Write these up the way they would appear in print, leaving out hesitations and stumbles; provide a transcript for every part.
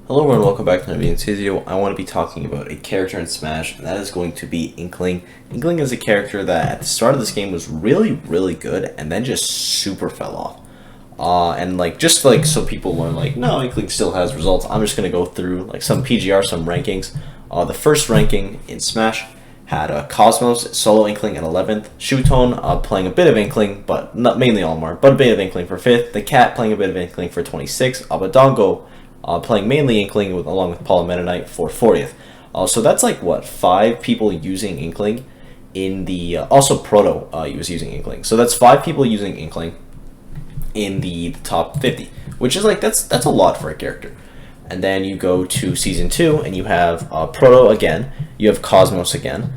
Hello everyone, welcome back to another video. In today's video, I want to be talking about a character in Smash, and that is going to be Inkling. Inkling is a character that at the start of this game was really good, and then just super fell off. So people learn, no, Inkling still has results. I'm just going to go through, some PGR, some rankings. The first ranking in Smash had Cosmos, solo Inkling at 11th, Shootone playing a bit of Inkling, but not mainly Almar, but a bit of Inkling for 5th, the Cat playing a bit of Inkling for 26th, Abadongo playing mainly Inkling along with Paula Meta Knight for 40th. So that's 5 people using Inkling in the... also Proto was using Inkling. So that's 5 people using Inkling in the top 50, which is that's a lot for a character. And then you go to Season 2, and you have Proto again, you have Cosmos again.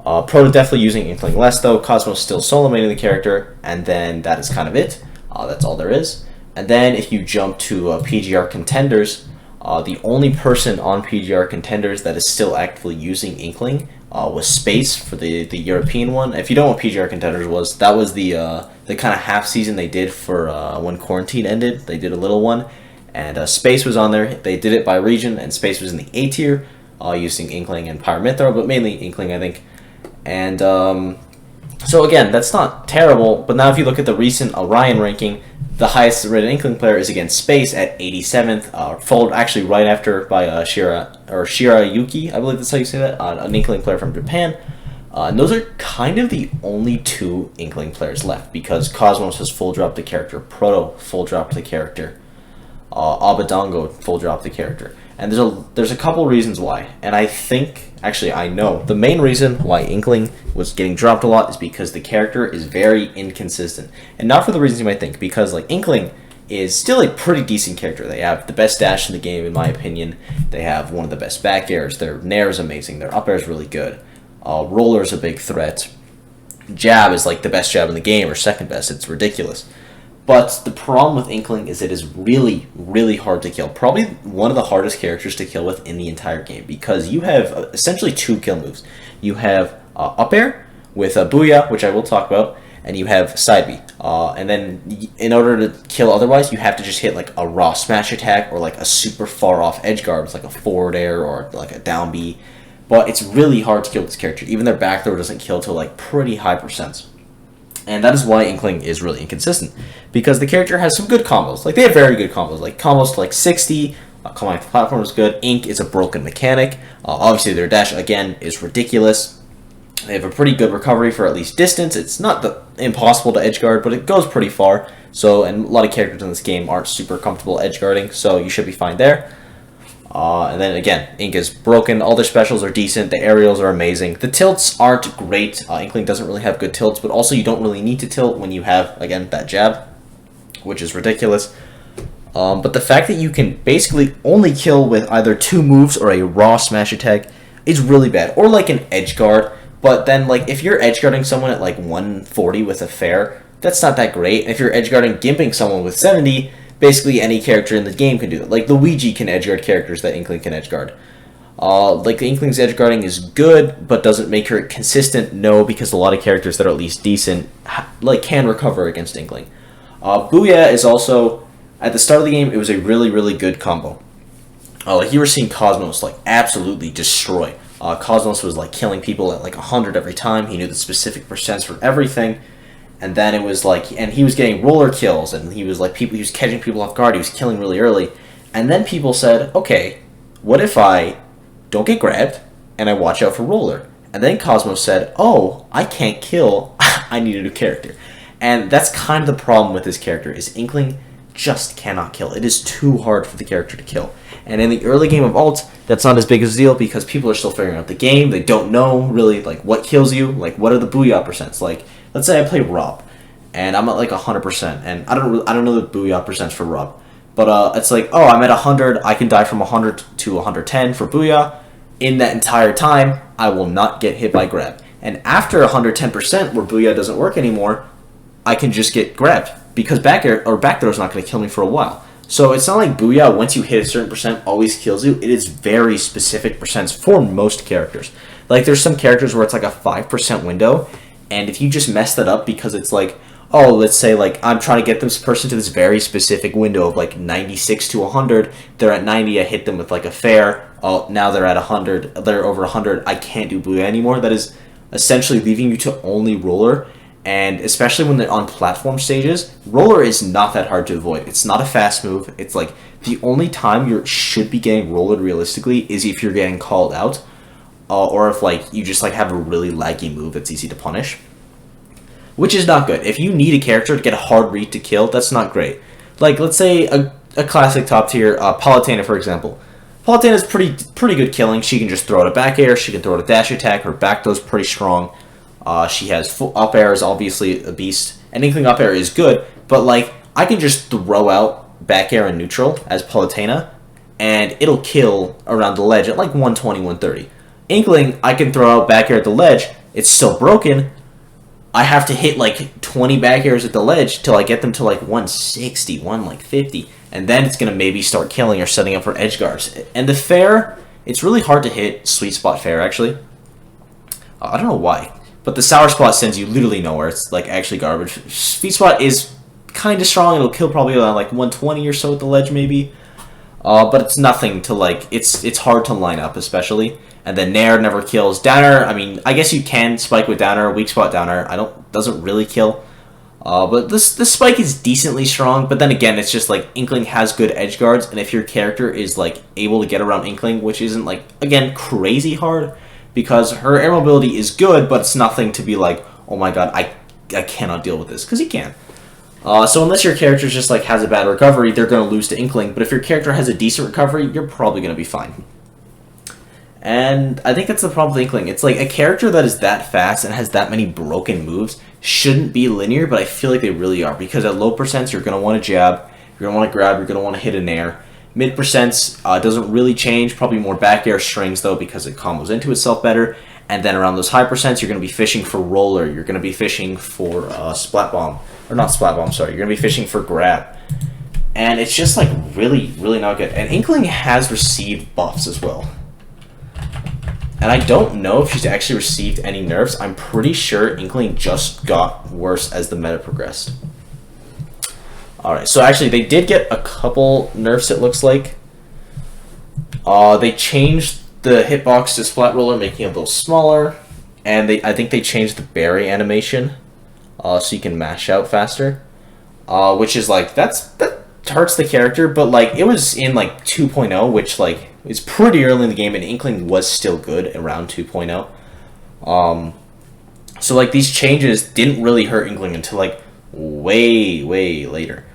Proto definitely using Inkling less, though. Cosmos still solo maining the character, and then that is kind of it. That's all there is. And then if you jump to PGR Contenders, the only person on PGR Contenders that is still actively using Inkling was Space for the European one. If you don't know what PGR Contenders was, that was the kind of half season they did for when quarantine ended. They did a little one, and Space was on there. They did it by region, and Space was in the A tier, using Inkling and Pyramithra, but mainly Inkling, I think. And so again, that's not terrible, but now if you look at the recent Orion ranking, the highest rated Inkling player is against Space at 87th, followed actually right after by Shira Yuki, I believe that's how you say that, an Inkling player from Japan. And those are kind of the only 2 Inkling players left, because Cosmos has full dropped the character, Proto full dropped the character, Abadongo full dropped the character. And there's a couple reasons why, and I know the main reason why Inkling was getting dropped a lot is because the character is very inconsistent, and not for the reasons you might think, because Inkling is still a pretty decent character. They have the best dash in the game, in my opinion. They have one of the best back airs. Their nair is amazing. Their up air is really good. Roller is a big threat. Jab is the best jab in the game, or second best. It's ridiculous. But the problem with Inkling is it is really hard to kill. Probably one of the hardest characters to kill with in the entire game, because you have essentially 2 kill moves. You have up air with Booyah, which I will talk about, and you have side B. And then in order to kill otherwise, you have to just hit a raw smash attack or a super far off edge guard with a forward air or a down B. But it's really hard to kill this character. Even their back throw doesn't kill till pretty high percents. And that is why Inkling is really inconsistent, because the character has some good combos. They have very good combos, combos to 60, combined with the platform is good. Ink is a broken mechanic. Obviously their dash, again, is ridiculous. They have a pretty good recovery for at least distance. It's not impossible to edgeguard, but it goes pretty far. And a lot of characters in this game aren't super comfortable edgeguarding, so you should be fine there. And then again, Ink is broken. All their specials are decent. The aerials are amazing. The tilts aren't great. Inkling doesn't really have good tilts, but also you don't really need to tilt when you have, again, that jab, which is ridiculous. But the fact that you can basically only kill with either 2 moves or a raw smash attack is really bad. Or an edge guard. But then, if you're edge guarding someone at 140 with a fair, that's not that great. And if you're edge guarding gimping someone with 70, basically any character in the game can do that. Luigi can edgeguard characters that Inkling can edgeguard. The Inkling's edgeguarding is good, but doesn't make her consistent? No, because a lot of characters that are at least decent can recover against Inkling. Booyah is also, at the start of the game, it was a really good combo. You were seeing Cosmos absolutely destroy. Cosmos was killing people at 100 every time. He knew the specific percents for everything. And then it was and he was getting roller kills, and he was he was catching people off guard, he was killing really early. And then people said, okay, what if I don't get grabbed, and I watch out for roller? And then Cosmos said, oh, I can't kill, I need a new character. And that's kind of the problem with this character, is Inkling just cannot kill. It is too hard for the character to kill. And in the early game of Alt, that's not as big of a deal, because people are still figuring out the game, they don't know really what kills you, what are the Booyah percents. Let's say I play Rob, and I'm at 100%, and I don't know the Booyah percents for Rob, but it's oh, I'm at 100, I can die from 100 to 110 for Booyah. In that entire time, I will not get hit by grab. And after 110%, where Booyah doesn't work anymore, I can just get grabbed, because back air or back throw is not going to kill me for a while. So it's not like Booyah, once you hit a certain percent, always kills you. It is very specific percents for most characters. There's some characters where it's a 5% window, and if you just mess that up because it's oh, let's say like I'm trying to get this person to this very specific window of like 96 to 100. They're at 90. I hit them with like a fair. Oh, now they're at 100. They're over 100. I can't do blue anymore. That is essentially leaving you to only roller. And especially when they're on platform stages, roller is not that hard to avoid. It's not a fast move. It's like the only time you should be getting rollered realistically is if you're getting called out, or if like you just like have a really laggy move that's easy to punish, which is not good. If you need a character to get a hard read to kill, that's not great. Like let's say a classic top tier Palutena, for example. Palutena is pretty good killing. She can just throw out a back air. She can throw out a dash attack. Her back throw's pretty strong. She has full up air, is obviously a beast, and Inkling up air is good, but like I can just throw out back air and neutral as Palutena, and it'll kill around the ledge at like 120, 130. Inkling, I can throw out back air at the ledge, it's still broken. I have to hit like 20 back airs at the ledge till I get them to like 160, 150, and then it's gonna maybe start killing or setting up for edge guards. And the fair, it's really hard to hit sweet spot fair actually. I don't know why. But the sour spot sends you literally nowhere. It's like actually garbage. Sweet spot is kind of strong. It'll kill probably around like 120 or so at the ledge maybe. But it's nothing to like. It's hard to line up especially. And then Nair never kills. Downer, I mean, I guess you can spike with Downer. Weak spot Downer, doesn't really kill. But this spike is decently strong. But then again, it's just like Inkling has good edge guards, and if your character is like able to get around Inkling, which isn't like again crazy hard. Because her air mobility is good, but it's nothing to be like, oh my god, I cannot deal with this, because you can. So unless your character just like has a bad recovery, they're going to lose to Inkling. But if your character has a decent recovery, you're probably going to be fine. And I think that's the problem with Inkling. It's like a character that is that fast and has that many broken moves shouldn't be linear, but I feel like they really are. Because at low percents, you're going to want to jab, you're going to want to grab, you're going to want to hit an air. Mid percents doesn't really change, probably more back air strings though because it combos into itself better. And then around those high percents, you're going to be fishing for roller, you're going to be fishing for splat bomb, or not splat bomb, sorry, you're going to be fishing for grab. And it's just like really, really not good. And Inkling has received buffs as well. And I don't know if she's actually received any nerfs. I'm pretty sure Inkling just got worse as the meta progressed. Alright, so actually they did get a couple nerfs, it looks like. They changed the hitbox to Splat Roller, making it a little smaller. And I think they changed the berry animation, so you can mash out faster. Which is like, that hurts the character, but like, it was in like 2.0, which like, is pretty early in the game, and Inkling was still good around 2.0. So like, these changes didn't really hurt Inkling until like, way later.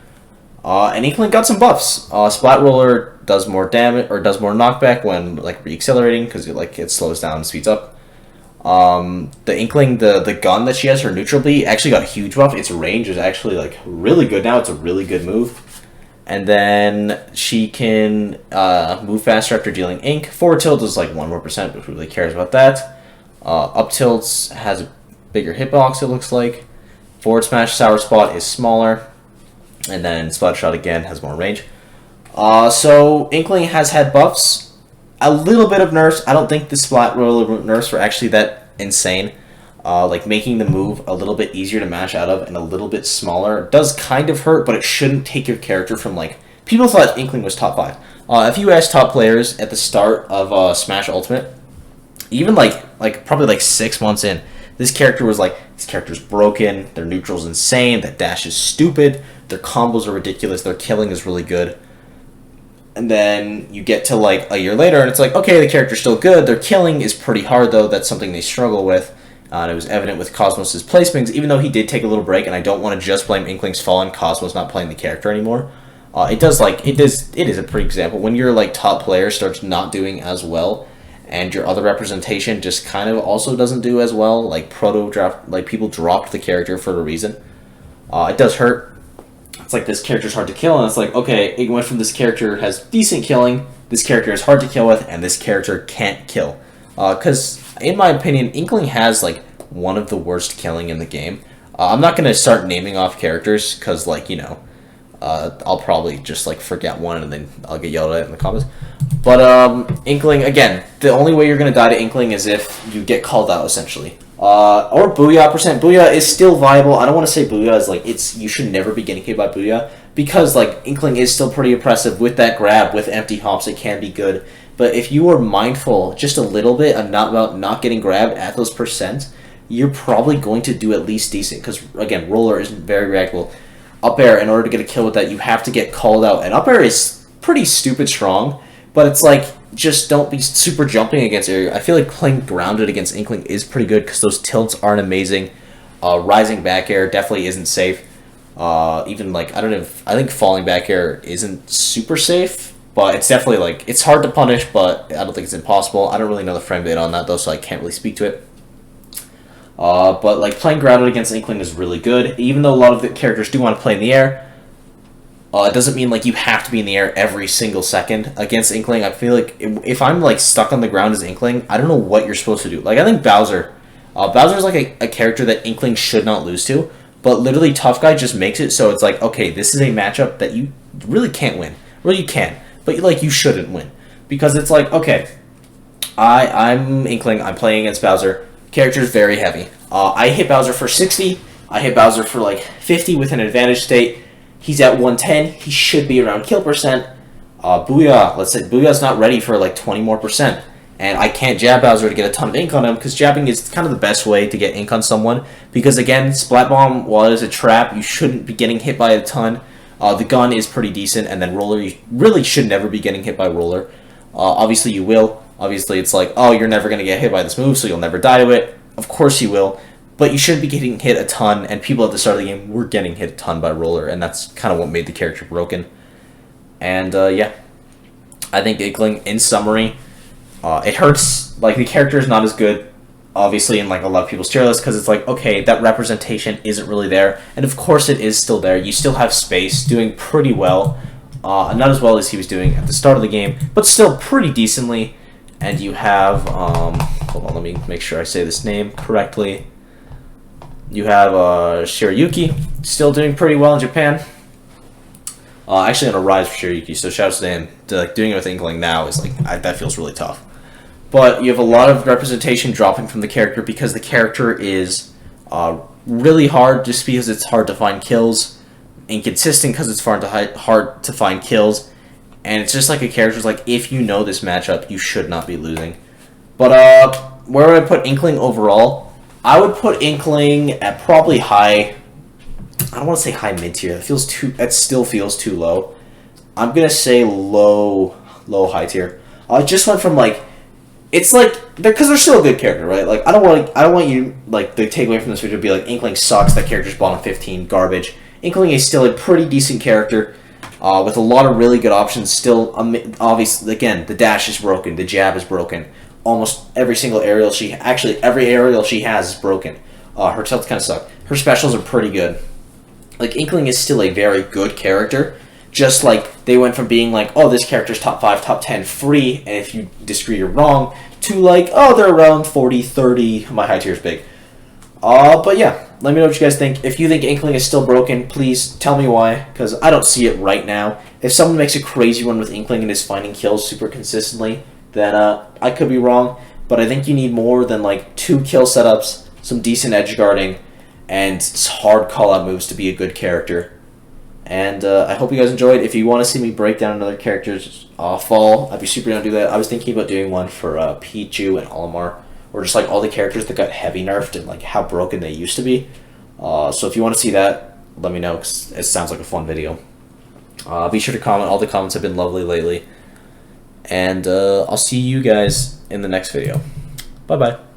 And Inkling got some buffs. Splat Roller does more damage, or does more knockback when like re-accelerating, because it slows down and speeds up. The Inkling, the gun that she has, her neutral B, actually got a huge buff. Its range is actually like really good now. It's a really good move. And then she can move faster after dealing ink. Forward tilt is like 1 more percent, but who really cares about that? Up tilts has a bigger hitbox, it looks like. Forward smash sour spot is smaller. And then Splat Shot again has more range. So Inkling has had buffs. A little bit of nerfs. I don't think the Splat Roller nerfs were actually that insane. Like making the move a little bit easier to mash out of and a little bit smaller does kind of hurt, but it shouldn't take your character from like... People thought Inkling was top 5. If you ask top players at the start of Smash Ultimate, even like probably like 6 months in, this character was like, this character's broken, their neutral's insane, that dash is stupid, their combos are ridiculous, their killing is really good. And then you get to like a year later and it's like, okay, the character's still good, their killing is pretty hard though, that's something they struggle with. And it was evident with Cosmos' placements, even though he did take a little break, and I don't want to just blame Inkling's fall on Cosmos not playing the character anymore. It is a pretty example. When your like top player starts not doing as well, and your other representation just kind of also doesn't do as well, like people dropped the character for a reason. It does hurt. It's like this character's hard to kill, and it's like, okay, it went from this character has decent killing, this character is hard to kill with, and this character can't kill. Because, in my opinion, Inkling has, like, one of the worst killing in the game. I'm not going to start naming off characters, because, like, you know, I'll probably just, like, forget one, and then I'll get yelled at in the comments. But, Inkling, again, the only way you're going to die to Inkling is if you get called out, essentially. Or Booyah percent. Booyah is still viable. I don't want to say Booyah is like you should never be getting hit by Booyah because like Inkling is still pretty impressive with that grab with empty hops. It can be good, but if you are mindful just a little bit and not about not getting grabbed at those percents, you're probably going to do at least decent. Because again, roller isn't very reactable. Up air, in order to get a kill with that, you have to get called out, and up air is pretty stupid strong. But it's like, just don't be super jumping against area. I feel like playing grounded against Inkling is pretty good because those tilts aren't amazing. Rising back air definitely isn't safe. Even like, I don't know, I think falling back air isn't super safe, but it's definitely like, it's hard to punish, but I don't think it's impossible. I don't really know the frame rate on that though, so I can't really speak to it. But like playing grounded against Inkling is really good, even though a lot of the characters do want to play in the air. It doesn't mean like you have to be in the air every single second against Inkling. I feel like if I'm like stuck on the ground as Inkling, I don't know what you're supposed to do. Like I think Bowser, Bowser's like a character that Inkling should not lose to, but literally Tough Guy just makes it so it's like, okay, this is a matchup that you really can't win. Well, you can, but like you shouldn't win because it's like, okay, I'm Inkling, I'm playing against Bowser. Character's very heavy. I hit Bowser for 60. I hit Bowser for like 50 with an advantage state. He's at 110. He should be around kill percent. Booyah. Let's say Booyah's not ready for like 20 more percent. And I can't jab Bowser to get a ton of ink on him because jabbing is kind of the best way to get ink on someone. Because again, Splat Bomb was a trap. You shouldn't be getting hit by a ton. The gun is pretty decent. And then Roller, you really should never be getting hit by Roller. Obviously you will. Obviously it's like, oh, you're never going to get hit by this move, so you'll never die to it. Of course you will. But you shouldn't be getting hit a ton, and people at the start of the game were getting hit a ton by Roller, and that's kind of what made the character broken. And, yeah. I think Inkling, in summary, it hurts. Like, the character is not as good, obviously, in, like, a lot of people's tier lists, because it's like, okay, that representation isn't really there. And, of course, it is still there. You still have Space doing pretty well. Not as well as he was doing at the start of the game, but still pretty decently. And you have, hold on, let me make sure I say this name correctly. You have Shirayuki, still doing pretty well in Japan. Actually on a rise for Shirayuki, so shouts to him. Like, doing it with Inkling now is like, that feels really tough. But you have a lot of representation dropping from the character because the character is really hard just because it's hard to find kills. Inconsistent because it's hard to find kills. And it's just like a character's like, if you know this matchup, you should not be losing. But where would I put Inkling overall? I would put Inkling at probably high. I don't want to say high mid tier. That still feels too low. I'm gonna say low high tier. I just went from like, it's like because they're still a good character, right? Like I don't want you like the takeaway from this video to be like Inkling sucks. That character's bottom 15, garbage. Inkling is still a pretty decent character. With a lot of really good options. Still, obviously, again, the dash is broken, the jab is broken. Almost every single aerial every aerial she has is broken. Her tilts kind of suck. Her specials are pretty good. Like, Inkling is still a very good character. Just like they went from being like, oh, this character's top 5, top 10 free, and if you disagree, you're wrong, to like, oh, they're around 40, 30. My high tier is big. But yeah, let me know what you guys think. If you think Inkling is still broken, please tell me why, because I don't see it right now. If someone makes a crazy run with Inkling and is finding kills super consistently, then I could be wrong. But I think you need more than like 2 kill setups, some decent edge guarding, and hard call-out moves to be a good character. And I hope you guys enjoyed. If you want to see me break down another character's fall, I'd be super down to do that. I was thinking about doing one for Pichu and Olimar, or just like all the characters that got heavy nerfed and like how broken they used to be. So if you want to see that, let me know, because it sounds like a fun video. Be sure to comment. All the comments have been lovely lately. And I'll see you guys in the next video. Bye-bye.